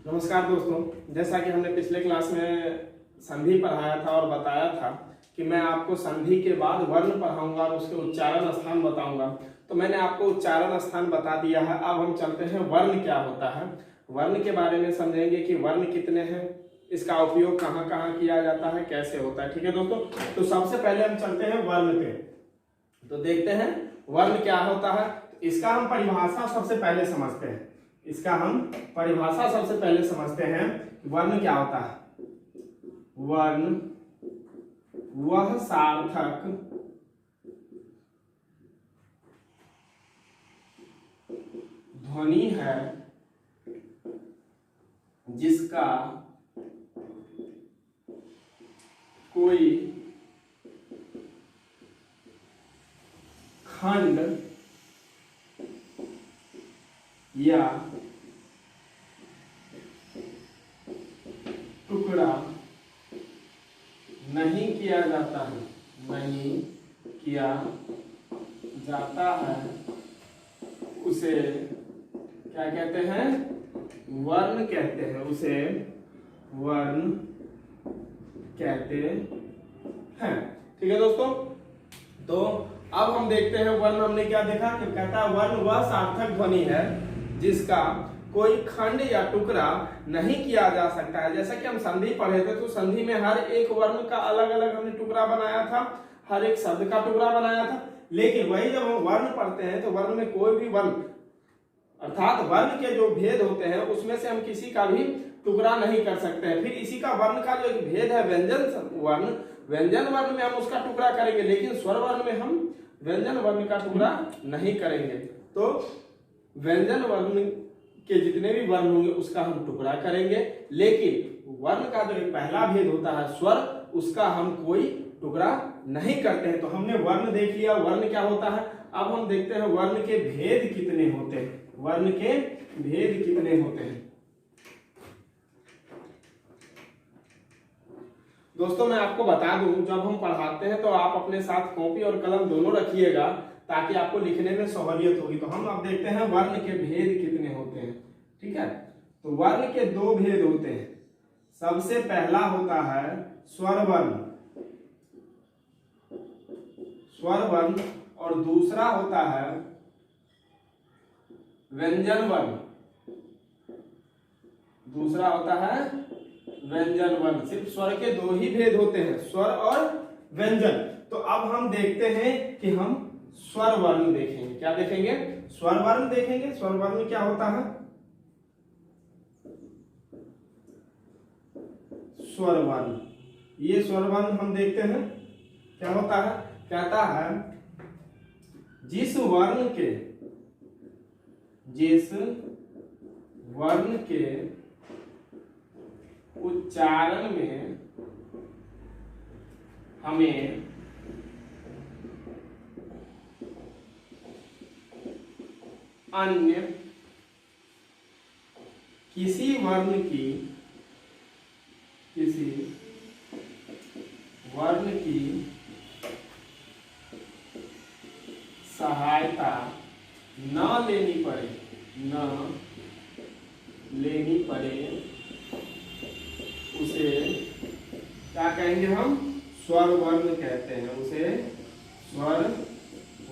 नमस्कार दोस्तों, जैसा कि हमने पिछले क्लास में संधि पढ़ाया था और बताया था कि मैं आपको संधि के बाद वर्ण पढ़ाऊंगा और उसके उच्चारण स्थान बताऊंगा। तो मैंने आपको उच्चारण स्थान बता दिया है। अब हम चलते हैं वर्ण क्या होता है, वर्ण के बारे में समझेंगे कि वर्ण कितने हैं, इसका उपयोग कहाँ कहाँ किया जाता है, कैसे होता है। ठीक है दोस्तों, तो सबसे पहले हम चलते हैं वर्ण पे। तो देखते हैं वर्ण क्या होता है। इसका हम परिभाषा सबसे पहले समझते हैं। इसका हम परिभाषा सबसे पहले समझते हैं। वर्ण क्या होता है? वर्ण वह सार्थक ध्वनि है जिसका कोई खंड या टुकड़ा नहीं किया जाता है, नहीं किया जाता है, उसे क्या कहते हैं? वर्ण कहते हैं। उसे वर्ण कहते हैं। ठीक है दोस्तों, तो अब हम देखते हैं वर्ण। हमने क्या देखा कि कहता है वर्ण वह सार्थक ध्वनि है जिसका कोई खंड या टुकड़ा नहीं किया जा सकता है। जैसा कि हम संधि पढ़े थे, तो संधि में हर एक वर्ण का अलग अलग हमने टुकड़ा बनाया था, हर एक शब्द का टुकड़ा बनाया था। लेकिन वही जब हम वर्ण पढ़ते हैं तो वर्ण में कोई भी वर्ण अर्थात वर्ण के जो भेद होते हैं उसमें से हम किसी का भी टुकड़ा नहीं कर सकते हैं। फिर इसी का वर्ण का जो एक भेद है व्यंजन वर्ण, व्यंजन वर्ण में हम उसका टुकड़ा करेंगे, लेकिन स्वर वर्ण में हम व्यंजन वर्ण का टुकड़ा नहीं करेंगे। तो व्यंजन वर्ण के जितने भी वर्ण होंगे उसका हम टुकड़ा करेंगे, लेकिन वर्ण का जो पहला भेद होता है स्वर, उसका हम कोई टुकड़ा नहीं करते हैं। तो हमने वर्ण देख लिया, वर्ण क्या होता है। अब हम देखते हैं वर्ण के भेद कितने होते हैं। वर्ण के भेद कितने होते हैं दोस्तों, मैं आपको बता दूं, जब हम पढ़ाते हैं तो आप अपने साथ कॉपी और कलम दोनों रखिएगा ताकि आपको लिखने में सहूलियत होगी। तो हम अब देखते हैं वर्ण के भेद कितने होते हैं। ठीक है, तो वर्ण के दो भेद होते हैं। सबसे पहला होता है स्वर वर्ण, स्वर वर्ण, और दूसरा होता है व्यंजन वर्ण, दूसरा होता है व्यंजन वर्ण। सिर्फ स्वर के दो ही भेद होते हैं, स्वर और व्यंजन। तो अब हम देखते हैं कि हम स्वर वर्ण देखेंगे। क्या देखेंगे? स्वर वर्ण देखेंगे। स्वर वर्ण क्या होता है? स्वर वर्ण, ये स्वर वर्ण हम देखते हैं क्या होता है। कहता है जिस वर्ण के उच्चारण में हमें अन्य किसी वर्ण की सहायता न लेनी पड़े, उसे क्या कहेंगे? हम स्वर वर्ण कहते हैं। उसे स्वर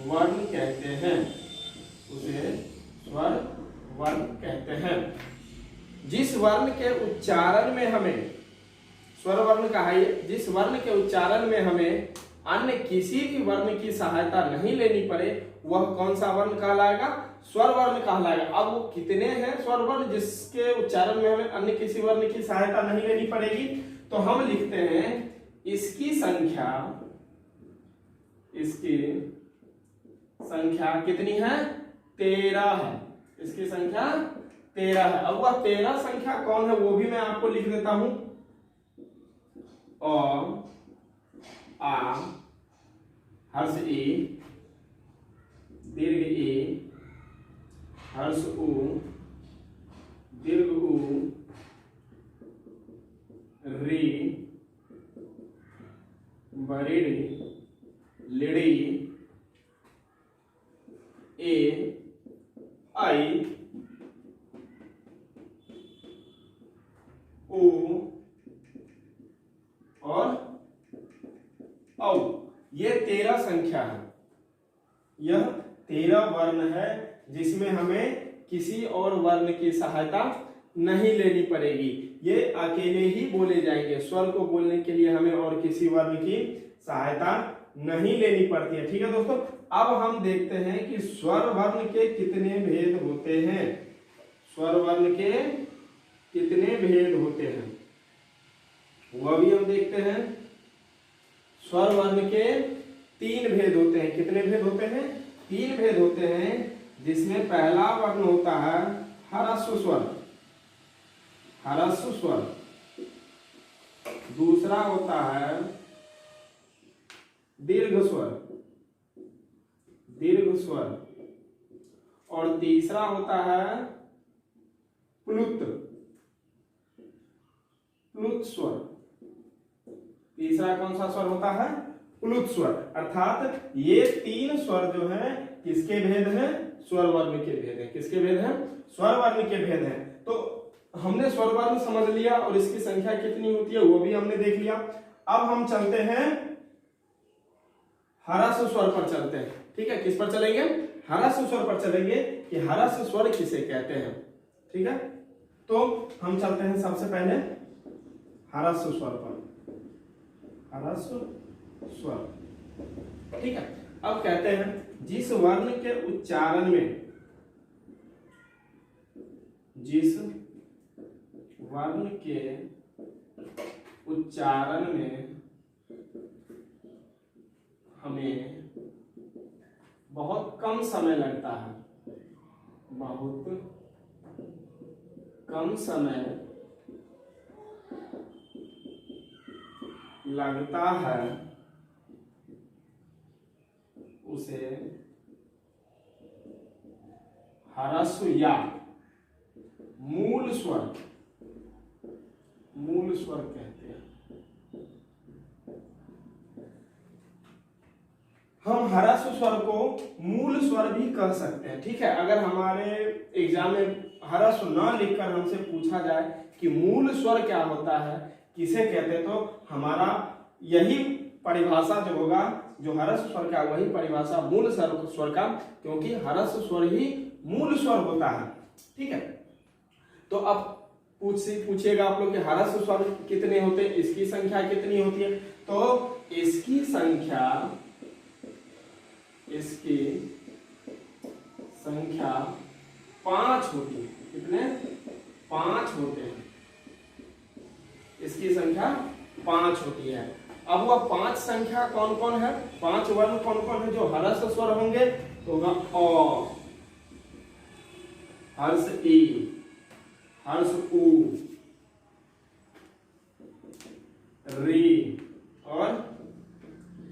वर्ण कहते हैं। उसे स्वर वर्ण कहते हैं। जिस वर्ण के उच्चारण में हमें, स्वर वर्ण कहा है, जिस वर्ण के उच्चारण में हमें अन्य किसी भी वर्ण की सहायता नहीं लेनी पड़े, वह कौन सा वर्ण कहलाएगा? स्वर वर्ण कहलाएगा। अब वो कितने हैं स्वर वर्ण जिसके उच्चारण में हमें अन्य किसी वर्ण की सहायता नहीं लेनी पड़ेगी? तो हम लिखते हैं इसकी संख्या कितनी है? 13 है। इसकी संख्या 13 है। अब वह 13 संख्या कौन है वो भी मैं आपको लिख देता हूं। अ, आ, हर्ष ए, दीर्घ ए, हर्ष उ, दीर्घ उ, री, बरीड़ी, लिड़ी, ए, आई, ओ और औ। ये 13 संख्या है। यह 13 वर्ण है जिसमें हमें किसी और वर्ण की सहायता नहीं लेनी पड़ेगी। ये अकेले ही बोले जाएंगे। स्वर को बोलने के लिए हमें और किसी वर्ण की सहायता नहीं लेनी पड़ती है। ठीक है दोस्तों, अब हम देखते हैं कि स्वर वर्ण के कितने भेद होते हैं। स्वर वर्ण के कितने भेद होते हैं वह भी हम देखते हैं। स्वर वर्ण के 3 भेद होते हैं। कितने भेद होते हैं? 3 भेद होते हैं, जिसमें पहला वर्ण होता है ह्रस्व स्वर। ह्रस्व स्वर। दूसरा होता है दीर्घ स्वर। दीर्घ स्वर। और तीसरा होता है प्लुत। प्लुत स्वर। तीसरा कौन सा स्वर होता है? प्लुत स्वर। अर्थात ये 3 स्वर जो हैं किसके भेद हैं? स्वर वर्ण के भेद हैं। किसके भेद हैं? स्वर वर्ण के भेद हैं। तो हमने स्वर वर्ण समझ लिया और इसकी संख्या कितनी होती है वो भी हमने देख लिया। अब हम चलते हैं ह्रस्व स्वर पर चलते हैं। ठीक है, किस पर चलेंगे? ह्रस्व स्वर पर चलेंगे कि ह्रस्व स्वर किसे कहते हैं। ठीक है, तो हम चलते हैं सबसे पहले ह्रस्व स्वर पर। ह्रस्व स्वर। ठीक है, अब कहते हैं जिस वर्ण के उच्चारण में, जिस वर्ण के उच्चारण में हमें बहुत कम समय लगता है, बहुत कम समय लगता है, उसे ह्रस्व या मूल स्वर, मूल स्वर कहते हैं। हम ह्रस्व स्वर को मूल स्वर भी कह सकते हैं। ठीक है, अगर हमारे एग्जाम में ह्रस्व न लिखकर हमसे पूछा जाए कि मूल स्वर क्या होता है, किसे कहते हैं, तो हमारा यही परिभाषा जो होगा, जो ह्रस्व स्वर का वही परिभाषा मूल स्वर का, क्योंकि ह्रस्व स्वर ही मूल स्वर होता है। ठीक है, तो अब पूछिएगा आप लोग कि ह्रस्व स्वर कितने होते हैं, इसकी संख्या कितनी होती है। तो इसकी संख्या, इसकी संख्या 5 होती है। कितने? 5 होते हैं। इसकी संख्या 5 होती है। अब वह 5 संख्या कौन कौन है, 5 वर्ण कौन कौन है जो ह्रस्व स्वर होंगे? तो होगा अ, हर्ष ई, हर्ष उ, री और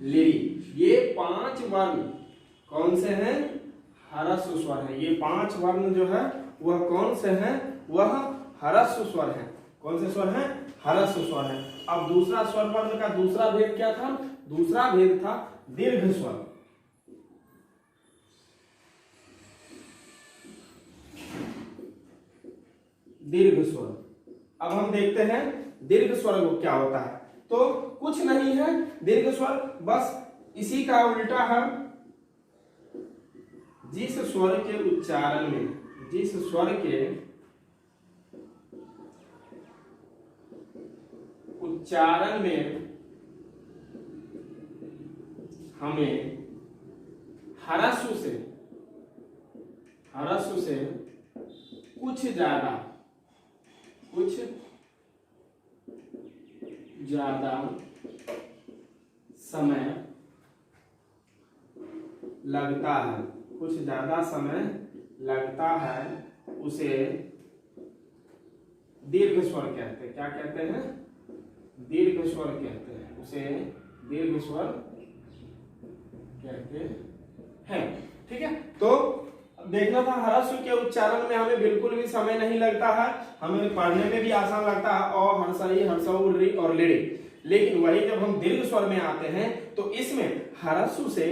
ली। ये 5 वर्ण कौन से हैं? ह्रस्व स्वर हैं। ये 5 वर्ण जो है वह कौन से हैं? वह ह्रस्व स्वर हैं। कौन से स्वर हैं? ह्रस्व स्वर हैं। अब दूसरा स्वर वर्ण का दूसरा भेद क्या था? दूसरा भेद था दीर्घ स्वर। दीर्घ स्वर। अब हम देखते हैं दीर्घ स्वर क्या होता है। तो कुछ नहीं है दीर्घ स्वर, बस इसी का उल्टा है। जिस स्वर के उच्चारण में, जिस स्वर के उच्चारण में हमें ह्रस्व से कुछ ज्यादा समय लगता है, कुछ ज्यादा समय लगता है, उसे दीर्घ स्वर कहते हैं। क्या कहते हैं? दीर्घ स्वर कहते हैं। उसे दीर्घ स्वर कहते हैं। ठीक है, तो देखना था ह्रस्व के उच्चारण में हमें बिल्कुल भी समय नहीं लगता है, हमें पढ़ने में भी आसान लगता है, और हर्षई, हर्षऊ, री और लिड़ी। लेकिन वही जब हम दीर्घ स्वर में आते हैं तो इसमें ह्रस्व से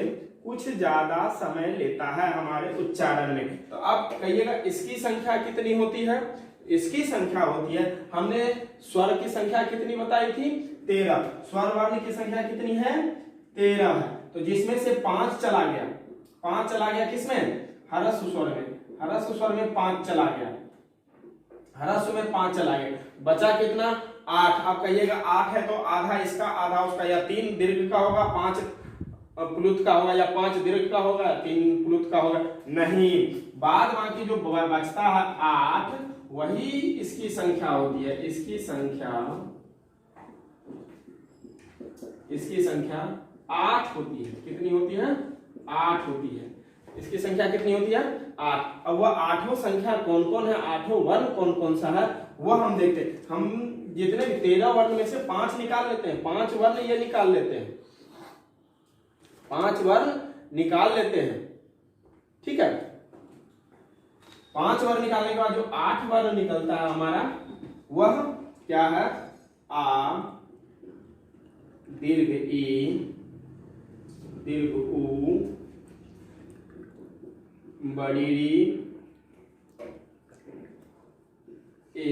कुछ ज्यादा समय लेता है हमारे उच्चारण में। तो आप कहिएगा इसकी संख्या कितनी होती है? इसकी संख्या होती है, हमने स्वर की संख्या कितनी बताई थी? 13। स्वर वर्ण की संख्या कितनी है? 13 है। तो जिसमें से 5 चला गया, 5 चला गया किसमें? ह्रस्व स्वर में। ह्रस्व स्वर में 5 चला गया, ह्रस्व में 5 चला गया, बचा कितना? 8। आप कहिएगा 8 है तो आधा इसका आधा उसका, या 3 दीर्घ का होगा 5 प्लुत का होगा, या 5 दीर्घ का होगा 3 प्लुत का होगा। नहीं, बाद बाकी जो बचता है 8 वही इसकी संख्या होती है। इसकी संख्या 8 होती है। कितनी होती है? 8 होती है। इसकी संख्या कितनी होती है? 8। अब वह 8वां संख्या कौन कौन है, 8वां वर्ण कौन कौन सा है वह हम देखते हैं। हम जितने भी 13 वर्ण में से 5 निकाल लेते हैं, 5 वर्ण ये निकाल लेते हैं, 5 वर्ण निकाल लेते हैं। ठीक है, 5 वर्ण निकालने के बाद जो 8 वर्ण निकलता है हमारा वह क्या है? आ, दीर्घ ई, दीर्घ ऊ, बड़ी री, ए,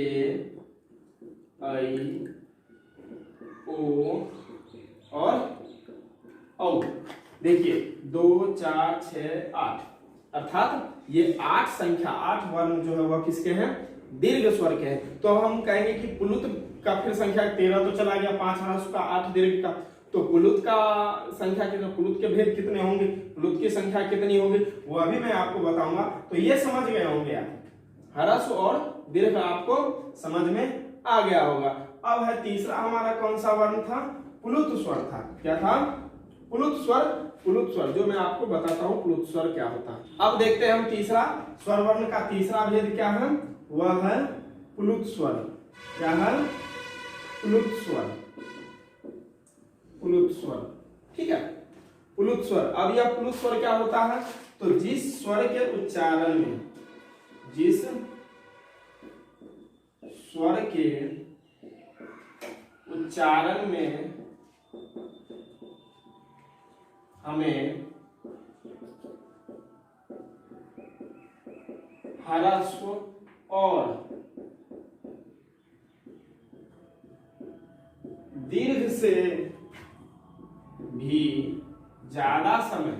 आई, ओ और औ। देखिए 2, 4, 6, 8, अर्थात ये 8 संख्या, 8 वर्ण जो है वह किसके हैं? दीर्घ स्वर के हैं। तो हम कहेंगे कि प्लुत का फिर संख्या 13 तो चला गया, 5 ह्रस्व का, 8 दीर्घ का, तो प्लुत का संख्या कितना? प्लुत के भेद कितने होंगे? प्लुत की संख्या कितनी होगी वो अभी मैं आपको बताऊंगा। तो ये समझ गए होंगे आप, ह्रस्व और दीर्घ आपको समझ में आ गया होगा। अब है तीसरा हमारा कौन सा वर्ण था? प्लुत स्वर था। क्या था? प्लुत स्वर। प्लुत स्वर जो मैं आपको बताता हूं प्लुत स्वर क्या होता है। अब देखते हैं हम तीसरा स्वर वर्ण का तीसरा भेद क्या है? वह है प्लुत स्वर। क्या है? प्लुत स्वर। प्लुत स्वर। ठीक है, प्लुत स्वर। अब यह प्लुत स्वर क्या होता है? तो जिस स्वर के उच्चारण में, जिस स्वर के उच्चारण में हमें ह्रस्व और दीर्घ से भी ज्यादा समय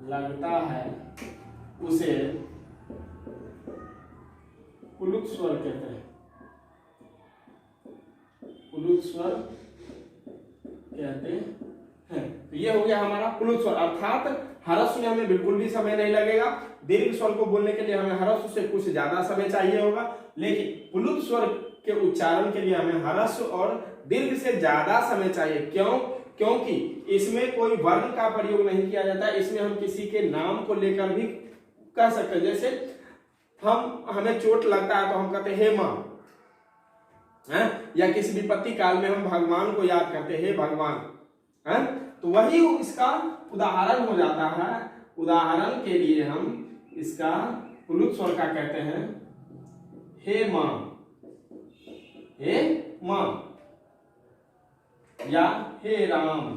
लगता है उसे प्लुत स्वर कहते हैं। प्लुत स्वर कहते हैं। तो ये हो गया हमारा प्लुत स्वर, अर्थात ह्रस्व में हमें बिल्कुल भी समय नहीं लगेगा। दीर्घ स्वर को बोलने के लिए हमें ह्रस्व से कुछ ज्यादा समय चाहिए होगा, लेकिन प्लुत स्वर के उच्चारण के लिए हमें ह्रस्व और दीर्घ से ज्यादा समय चाहिए। क्यों? क्योंकि इसमें कोई वर्ण का प्रयोग नहीं किया जाता है। इसमें हम किसी के नाम को लेकर भी कह सकते हैं। जैसे हमें चोट लगता है तो हम कहते हैं हे मां, या किसी विपत्ति काल में हम भगवान को याद करते हैं हे भगवान, तो वही इसका उदाहरण हो जाता है। उदाहरण के लिए हम इसका प्लुत स्वर का कहते हैं हे मां, हे मां, या हे राम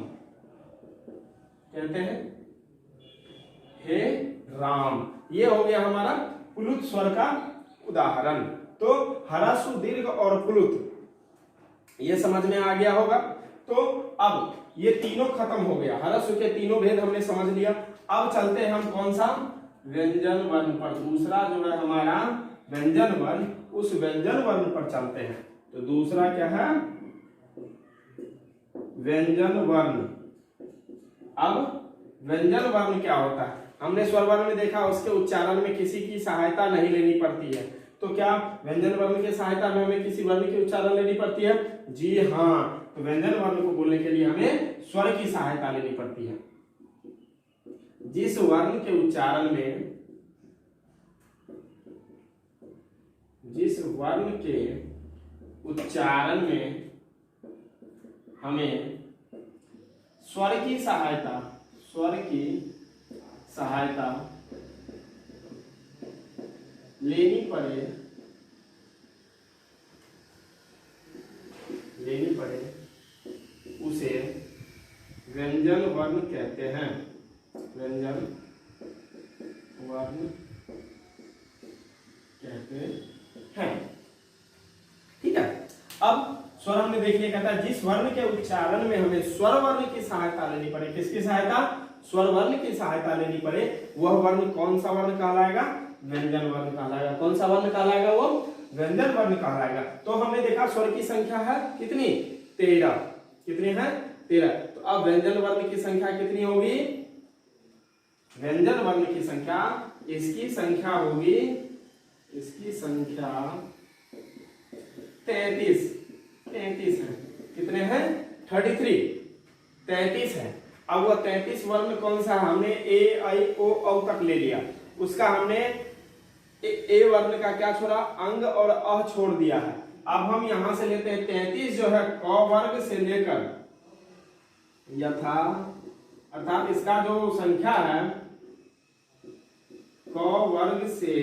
कहते हैं हे राम। ये हो गया हमारा प्लुत स्वर का उदाहरण। तो ह्रस्व, दीर्घ और प्लुत ये समझ में आ गया होगा। तो अब ये तीनों खत्म हो गया, ह्रस्व के तीनों भेद हमने समझ लिया। अब चलते हैं हम कौन सा? व्यंजन वर्ण पर। दूसरा जो है हमारा व्यंजन वर्ण, उस व्यंजन वर्ण पर चलते हैं। तो दूसरा क्या है? व्यंजन वर्ण। अब व्यंजन वर्ण क्या होता है? हमने स्वर वर्ण में देखा उसके उच्चारण में किसी की सहायता नहीं लेनी पड़ती है। तो क्या व्यंजन वर्ण की सहायता में हमें किसी वर्ण की उच्चारण लेनी पड़ती है? जी हाँ, तो व्यंजन वर्ण को बोलने के लिए हमें स्वर की सहायता लेनी पड़ती है। जिस वर्ण के उच्चारण में, जिस वर्ण के उच्चारण में हमें स्वर की सहायता लेनी पड़े उसे व्यंजन वर्ण कहते हैं। व्यंजन वर्ण कहते हैं। ठीक है, अब स्वर हमने देख लिया। कहता है जिस वर्ण के उच्चारण में हमें स्वर वर्ण की सहायता लेनी पड़े, किसकी सहायता? स्वर वर्ण की सहायता लेनी पड़े, वह वर्ण कौन सा वर्ण कहलाएगा? व्यंजन वर्ण कहलाएगा। कौन सा वर्ण कहलाएगा? वो व्यंजन वर्ण कहलाएगा। तो हमने देखा स्वर की संख्या है कितनी? 13। कितनी है? 13। तो अब व्यंजन वर्ण की संख्या कितनी होगी? व्यंजन वर्ण की संख्या, इसकी संख्या होगी, इसकी संख्या 33। 33 है। कितने हैं? 33। 33 है। अब वह 33 वर्ण कौन सा? हमने ए आई ओ औ तक ले लिया, उसका हमने ए वर्ण का क्या छोड़ा? अंग और अ छोड़ दिया है। अब हम यहां से लेते हैं 33 जो है क वर्ग से लेकर यथा, अर्थात इसका जो संख्या है क वर्ग से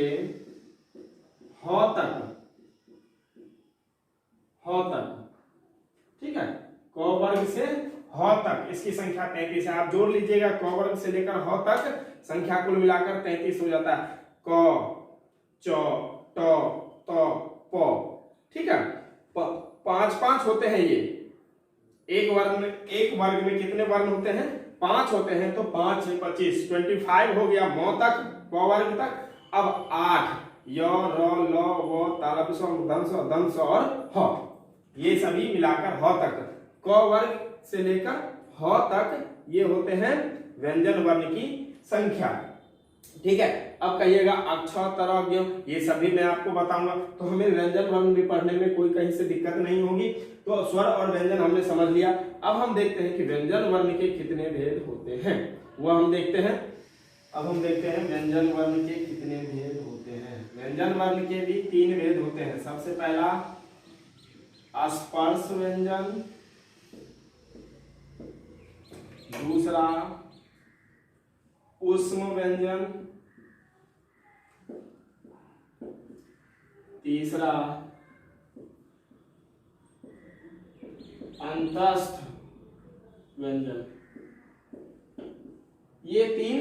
ह तक, ह तक। ठीक है, क वर्ग से ह तक इसकी संख्या 33 है। आप जोड़ लीजिएगा, क वर्ग से लेकर ह तक संख्या कुल मिलाकर 33 हो जाता है। क, च, ट, त, प। ठीक है, 5 होते हैं ये। एक वर्ग में कितने वर्ण होते हैं? 5 होते हैं। तो 5 है 25, 25 हो गया म तक, क वर्ग तक। अब 8 य, र, ल, व, तालव्य स्वर, मूर्धन्य स्वर, दंत स्वर और ह, ये सभी मिलाकर ह तक, क वर्ग से लेकर ह तक ये होते हैं व्यंजन वर्ण की संख्या। ठीक है, अब कहिएगा अक्षर, तरह, ज्ञ, ये सभी मैं आपको बताऊंगा, तो हमें व्यंजन वर्ण भी पढ़ने में कोई कहीं से दिक्कत नहीं होगी। तो स्वर और व्यंजन हमने समझ लिया। अब हम देखते हैं कि व्यंजन वर्ण के कितने भेद होते हैं, वह हम देखते हैं। अब हम देखते हैं व्यंजन वर्ण के कितने भेद होते हैं। व्यंजन वर्ण के भी 3 भेद होते हैं। सबसे पहला स्पर्श व्यंजन, दूसरा ऊष्म व्यंजन, तीसरा अंतस्थ व्यंजन। ये 3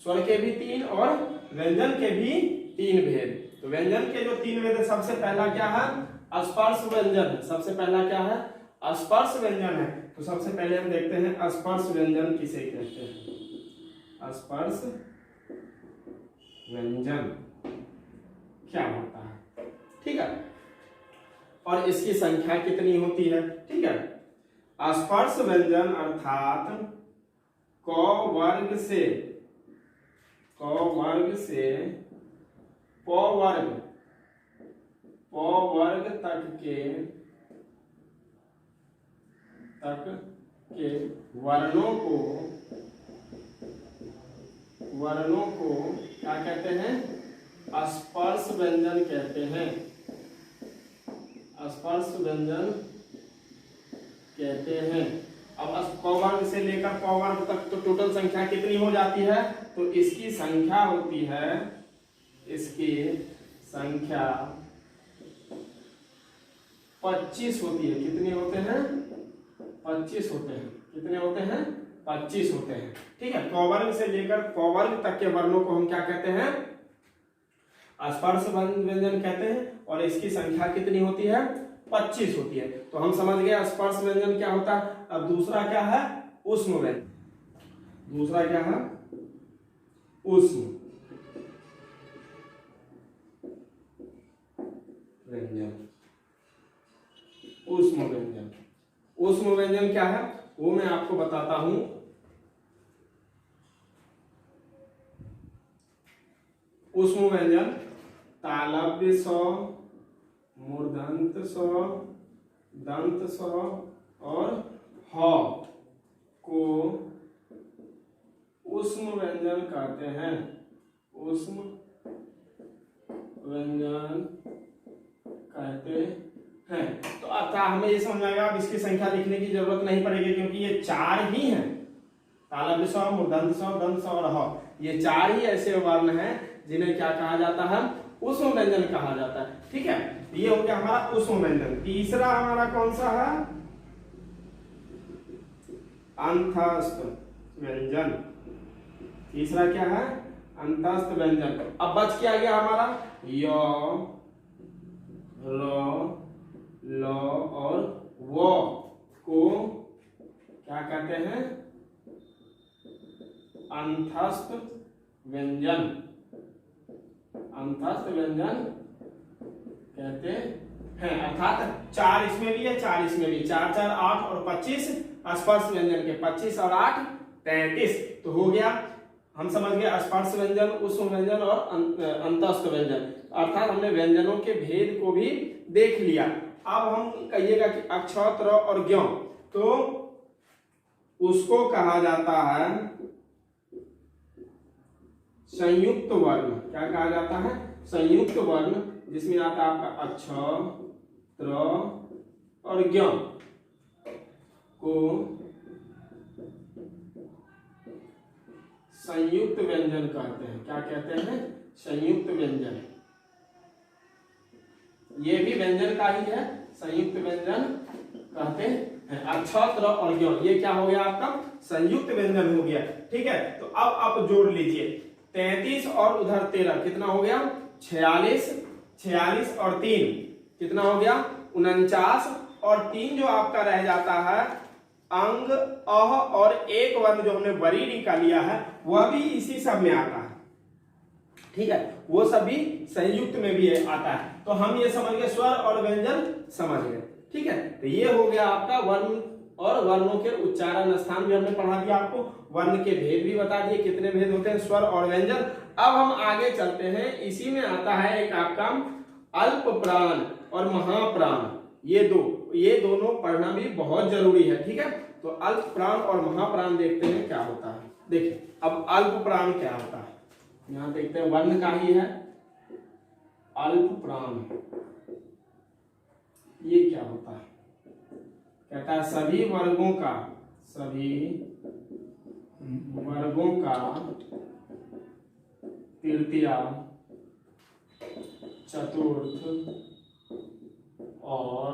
स्वर के भी 3 और व्यंजन के भी 3 भेद। तो व्यंजन के जो 3 भेद, सबसे पहला क्या है? स्पर्श व्यंजन। सबसे पहला क्या है? स्पर्श व्यंजन है। तो सबसे पहले हम देखते हैं स्पर्श व्यंजन किसे कहते हैं। स्पर्श व्यंजन क्या होता है? ठीक है, और इसकी संख्या कितनी होती है? ठीक है, स्पर्श व्यंजन अर्थात क वर्ग से प वर्ग तक के वर्णों को क्या कहते हैं? स्पर्श व्यंजन कहते हैं। स्पर्श व्यंजन कहते हैं। अब क वर्ग से लेकर प वर्ग तक तो टोटल संख्या कितनी हो जाती है? तो इसकी संख्या होती है, इसकी संख्या 25 होती है। कितने होते हैं? 25 होते हैं। कितने होते हैं? 25 होते हैं। ठीक है, क वर्ग से लेकर प वर्ग तक के वर्णों को हम क्या कहते हैं? स्पर्श व्यंजन कहते हैं। और इसकी संख्या कितनी होती है? 25 होती है। तो हम समझ गए स्पर्श व्यंजन क्या होता है। अब दूसरा क्या है? ऊष्म व्यंजन। दूसरा क्या है? ऊष्म व्यंजन। ऊष्म व्यंजन। ऊष्म व्यंजन क्या है वो मैं आपको बताता हूं। ऊष्म व्यंजन तालव्य स्व, मूर्धन्य स्व, दंत स्व और ह को ऊष्म व्यंजन कहते हैं। ऊष्म व्यंजन कहते हैं। तो अर्थात हमें ये समझ आएगा। अब इसकी संख्या लिखने की जरूरत नहीं पड़ेगी क्योंकि ये 4 ही हैं। तालव्य स्व, मूर्धन्य स्व, दंत स्व और ह, ये 4 ही ऐसे वर्ण हैं जिन्हें क्या कहा जाता है? ऊष्म व्यंजन कहा जाता है। ठीक है, ये हो गया हमारा ऊष्म व्यंजन। तीसरा हमारा कौन सा है? अंतस्थ व्यंजन। तीसरा क्या है? अंतस्थ व्यंजन। अब बच क्या गया हमारा? य, र, ल और वो को क्या कहते हैं? अंतस्थ व्यंजन। अंतस्थ व्यंजन कहते हैं। अर्थात 4 इसमें भी है, 4 इसमें भी, 4 4 8 और 25 स्पर्श व्यंजन के, 25 और 8 33। तो हो गया, हम समझ गए स्पर्श व्यंजन, ऊष्म व्यंजन और अंतस्थ व्यंजन। अर्थात हमने व्यंजनों के भेद को भी देख लिया। अब हम कहिएगा कि अक्षर और ज्ञ, तो उसको कहा जाता है संयुक्त वर्ण। क्या कहा जाता है? संयुक्त वर्ण, जिसमें आता है आपका अक्षर और ज्ञ को संयुक्त व्यंजन कहते हैं। क्या कहते हैं? संयुक्त व्यंजन। ये भी व्यंजन का ही है, संयुक्त व्यंजन कहते हैं। अक्षर और ज्ञ, ये क्या हो गया आपका? संयुक्त व्यंजन हो गया। ठीक है, तो अब आप जोड़ लीजिए 33 और उधर 13, कितना हो गया? 46, 46 और 3 कितना हो गया? 49, और 3 जो आपका रह जाता है अंग, अह और एक वर्ण जो हमने वरीडी का लिया है वह भी इसी सब में आता है। ठीक है, वो सभी संयुक्त में भी आता है। तो हम ये समझ गए, स्वर और व्यंजन समझ गए। ठीक है, तो ये हो गया आपका वर्ण और वर्णों के उच्चारण स्थान भी हमने पढ़ा दिया आपको, वर्ण के भेद भी बता दिए, कितने भेद होते हैं स्वर और व्यंजन। अब हम आगे चलते हैं, इसी में आता है एक आपका अल्प प्राण और महाप्राण। ये दोनों पढ़ना भी बहुत जरूरी है। ठीक है, तो अल्प प्राण और महाप्राण देखते हैं क्या होता है। देखिए, अब अल्प प्राण क्या होता है, यहां देखते हैं, वर्ण का ही है अल्प प्राण। ये क्या होता है? कहता है सभी वर्गों का तृतीया, चतुर्थ और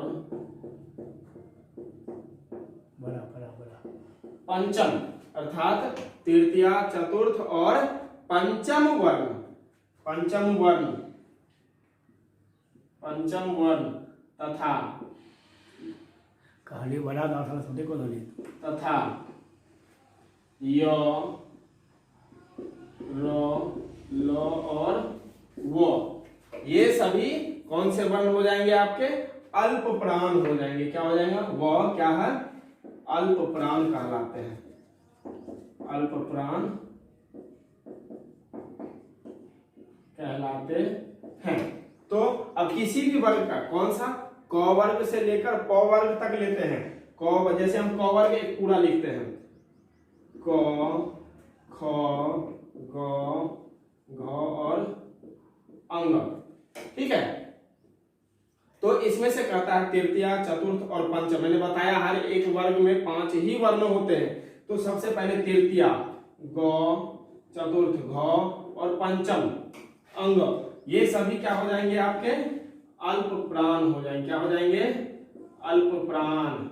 पंचम, अर्थात तृतीया, चतुर्थ और पंचम वर्ण तथा तथा य, र, ल और वो, ये सभी कौन से वर्ण हो जाएंगे आपके? अल्प प्राण हो जाएंगे। क्या हो जाएगा? वह क्या है? अल्प प्राण कहलाते हैं। अल्प प्राण कहलाते हैं। तो अब किसी भी वर्ग का, कौन सा? क वर्ग से लेकर प वर्ग तक लेते हैं। क, जैसे हम क वर्ग एक पूरा लिखते हैं, क, ख, ग, घ और अंग। ठीक है, तो इसमें से कहता है तृतीया, चतुर्थ और पंचम। मैंने बताया हर एक वर्ग में 5 ही वर्ण होते हैं। तो सबसे पहले तृतीया, ग, चतुर्थ घ और पंचम अंग, ये सभी क्या हो जाएंगे आपके? अल्प प्राण हो जाएंगे। क्या हो जाएंगे? अल्प प्राण।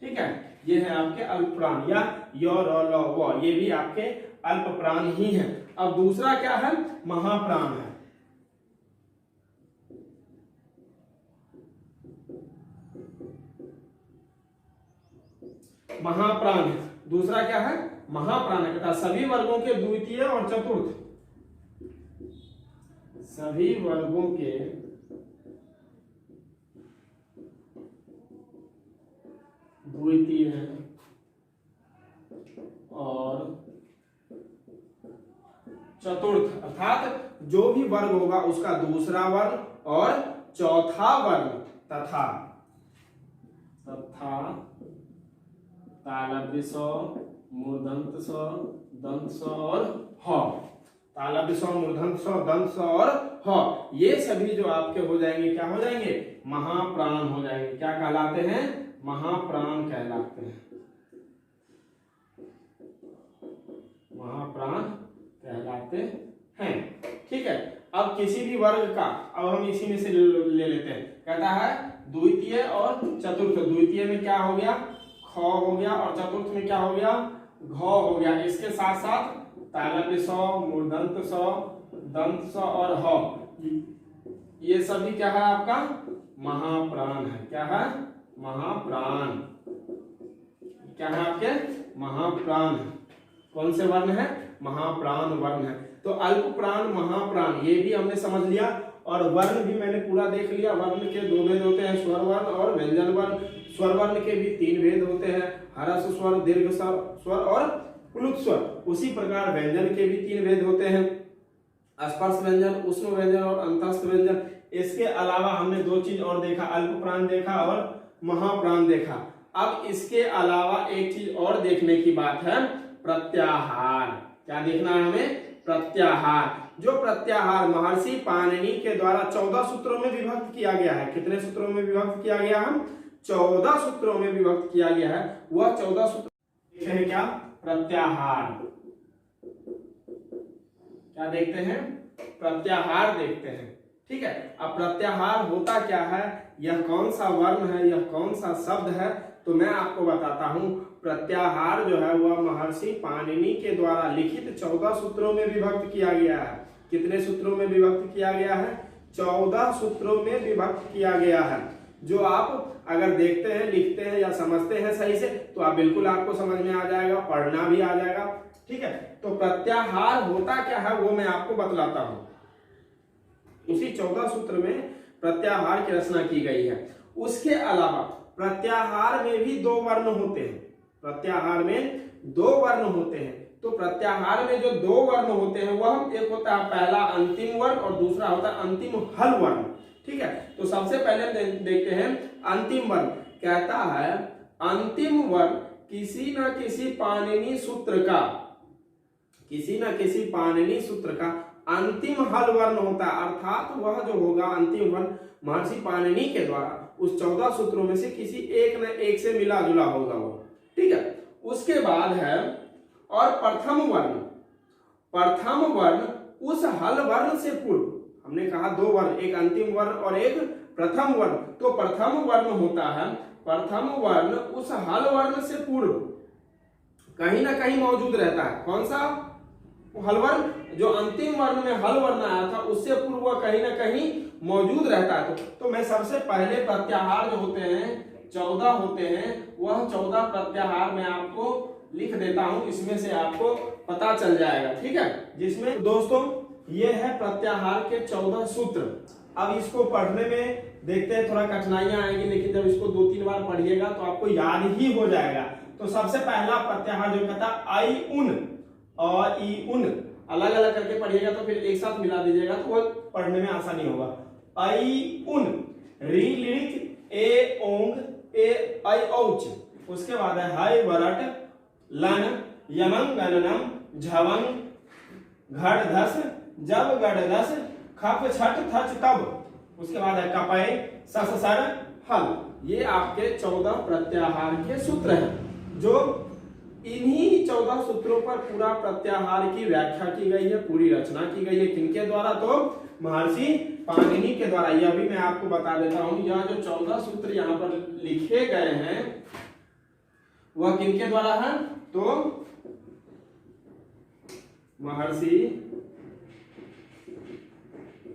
ठीक है, ये है आपके अल्प प्राण, या य, र, ल, व, ये भी आपके अल्प प्राण ही है। अब दूसरा क्या है? महाप्राण है। महाप्राण है। दूसरा क्या है? महाप्राण है। कहता सभी वर्गों के द्वितीय और चतुर्थ, सभी वर्गों के द्वितीय और चतुर्थ, अर्थात जो भी वर्ग होगा उसका दूसरा वर्ण और चौथा वर्ण तथा तालव्य स, मूर्धन्य स, दंत स और ह। तालव्य स, मूर्धन्य स, दंत स और ह, ये सभी जो आपके हो जाएंगे, क्या हो जाएंगे? महाप्राण हो जाएंगे। क्या कहलाते हैं? महाप्राण कहलाते हैं। महाप्राण कहलाते हैं। ठीक है, अब किसी भी वर्ग का, अब हम इसी में से ले लेते हैं। कहता है द्वितीय और चतुर्थ। द्वितीय में क्या हो गया? ख हो गया, और चतुर्थ में क्या हो गया? घ हो गया। इसके साथ साथ तालव्य स, मूर्धन्त स, दंत स और ह, ये सभी क्या है आपका महाप्राण है। क्या है? महाप्राण। क्या है आपके? महाप्राण। कौन से वर्ण है? महाप्राण वर्ण है। तो अल्प प्राण, महाप्राण, ये भी हमने समझ लिया। और वर्ण भी मैंने पूरा देख लिया। वर्ण के दो भेद होते हैं, स्वर वर्ण और व्यंजन वर्ण। स्वर वर्ण के भी तीन भेद होते हैं, ह्रस्व स्वर, दीर्घ स्वर और प्लुत स्वर। उसी प्रकार व्यंजन के भी तीन भेद होते हैं, स्पर्श व्यंजन, ऊष्म व्यंजन और अंतस्थ व्यंजन। इसके अलावा हमने दो चीज और देखा, अल्प प्राण देखा और महाप्राण देखा। अब इसके अलावा एक चीज और देखने की बात है, प्रत्याहार। क्या देखना है हमें? प्रत्याहार। जो प्रत्याहार महर्षि पाणिनि के द्वारा 14 सूत्रों में विभक्त किया गया है। कितने सूत्रों में विभक्त किया गया है? 14 सूत्रों में विभक्त किया गया है। वह 14 सूत्र है क्या? प्रत्याहार। क्या देखते हैं? प्रत्याहार देखते हैं। ठीक है। अब प्रत्याहार होता क्या है, यह कौन सा वर्ण है, यह कौन सा शब्द है, तो मैं आपको बताता हूं। प्रत्याहार जो है वह महर्षि पाणिनि के द्वारा लिखित 14 सूत्रों में विभक्त किया गया है। कितने सूत्रों में विभक्त किया गया है? 14 सूत्रों में विभक्त किया गया है। जो आप अगर देखते हैं, लिखते हैं या समझते हैं सही से, तो आप बिल्कुल आपको समझ में आ जाएगा, पढ़ना भी आ जाएगा। ठीक है। तो प्रत्याहार होता क्या है वो मैं आपको बतलाता हूं। उसी 14 सूत्र में प्रत्याहार की रचना की गई है। उसके अलावा प्रत्याहार में भी दो वर्ण होते हैं। प्रत्याहार में दो वर्ण होते हैं। तो प्रत्याहार में जो दो वर्ण होते हैं वह एक होता है पहला अंतिम वर्ण और दूसरा होता है अंतिम हल वर्ण। ठीक है। तो सबसे पहले देखते हैं अंतिम वर्ण। कहता है अंतिम वर्ण किसी न किसी पाणिनि सूत्र का, किसी न किसी पाणिनि सूत्र का अंतिम हल वर्ण होता है। अर्थात वह जो होगा अंतिम वर्ण महर्षि पाणिनि के द्वारा उस 14 सूत्रों में से किसी एक न एक से मिला जुला होगा वो। ठीक है। उसके बाद है और प्रथम वर्ण। प्रथम वर्ण उस हल वर्ण से पूर्व, हमने कहा दो वर्ण, एक अंतिम वर्ण और एक प्रथम वर्ण। तो प्रथम वर्ण होता है, प्रथम वर्ण उस हल वर्ण से पूर्व कहीं ना कहीं मौजूद रहता है। कौन सा हल वर्ण? जो अंतिम वर्ण में हल वर्ण आया था उससे पूर्व वह कहीं ना कहीं मौजूद रहता है। तो मैं सबसे पहले प्रत्याहार जो होते हैं 14 होते हैं, वह 14 प्रत्याहार मैं आपको लिख देता हूं, इसमें से आपको पता चल जाएगा। ठीक है। जिसमें दोस्तों ये है प्रत्याहार के 14 सूत्र। अब इसको पढ़ने में देखते हैं थोड़ा कठिनाइयां आएंगी, लेकिन जब इसको 2-3 बार पढ़िएगा तो आपको याद ही हो जाएगा। तो सबसे पहला प्रत्याहार जो कहता है आई उन और ई उन, अलग अलग करके पढ़िएगा तो फिर एक साथ मिला दीजिएगा तो वो पढ़ने में आसानी होगा। आई उन, री लिरिक, ए ओंग, ए आई औच। उसके बाद है हाय वरट, लन, यमंग गणनम, झवंग, घड़ धस, जब गढ़ धस, खप छठ थच तब। उसके बाद है कपय, सस सर, हल। ये आपके 14 प्रत्याहार के सूत्र हैं। जो इन्हीं 14 सूत्रों पर पूरा प्रत्याहार की व्याख्या की गई है, पूरी रचना की गई है। किनके द्वारा? तो महर्षि पाणिनि के द्वारा। यह भी मैं आपको बता देता हूं, यह जो 14 सूत्र यहाँ पर लिखे गए हैं वह किनके द्वारा है? तो महर्षि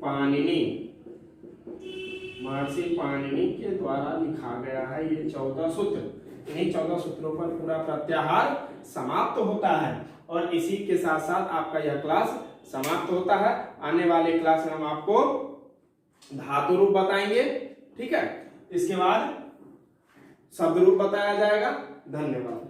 पाणिनि, महर्षि पाणिनि के द्वारा लिखा गया है ये 14 सूत्र। इन्हीं 14 सूत्रों पर पूरा प्रत्याहार समाप्त होता है। और इसी के साथ साथ आपका यह क्लास समाप्त होता है। आने वाले क्लास में हम आपको धातु रूप बताएंगे। ठीक है। इसके बाद शब्द रूप बताया जाएगा। धन्यवाद।